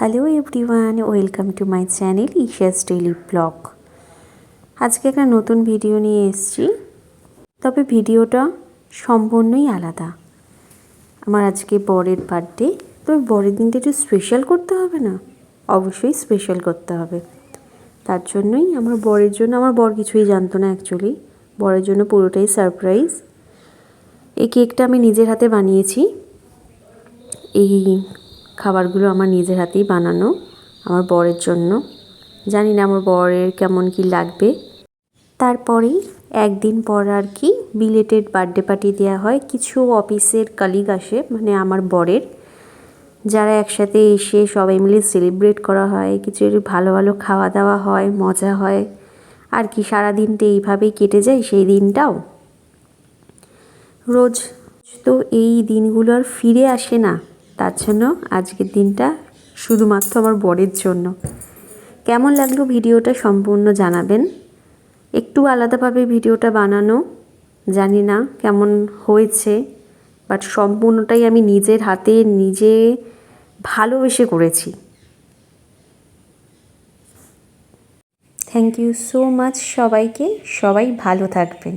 Hello everyone, welcome to my channel ঈশাস daily blog. আজকে একটা নতুন ভিডিও নিয়ে এসেছি, তবে ভিডিওটা সম্পূর্ণই আলাদা। আমার আজকে বরের বার্থডে, তবে বরের দিনটা একটু স্পেশাল করতে হবে না? অবশ্যই স্পেশাল করতে হবে। তার জন্যই আমার বর কিছুই জানতো না অ্যাকচুয়ালি। বরের জন্য পুরোটাই সারপ্রাইজ। এই কেকটা আমি নিজের হাতে বানিয়েছি। এই খাবারগুলো আমার নিজের হাতেই বানানো আমার বরের জন্য। জানি না আমার বরের কেমন কি লাগবে। তারপরেই একদিন পর আর কি বিলেটেড বার্থডে পার্টি দেওয়া হয়। কিছু অফিসের কলিগ আসে, মানে আমার বরের, যারা একসাথে এসে সবাই মিলে সেলিব্রেট করা হয়। কিছু ভালো ভালো খাওয়া দাওয়া হয়, মজা হয় আর কি। সারাদিনটা এইভাবেই কেটে যায়। সেই দিনটাও রোজ তো এই দিনগুলো আর ফিরে আসে না। তার জন্য আজকের দিনটা শুধুমাত্র আমার বরের জন্য। কেমন লাগলো ভিডিওটা সম্পূর্ণ জানাবেন। একটু আলাদাভাবে ভিডিওটা বানানো, জানি না কেমন হয়েছে, বাট সম্পূর্ণটাই আমি নিজের হাতে নিজে ভালোবেসে করেছি। থ্যাংক ইউ সো মাচ সবাইকে। সবাই ভালো থাকবেন।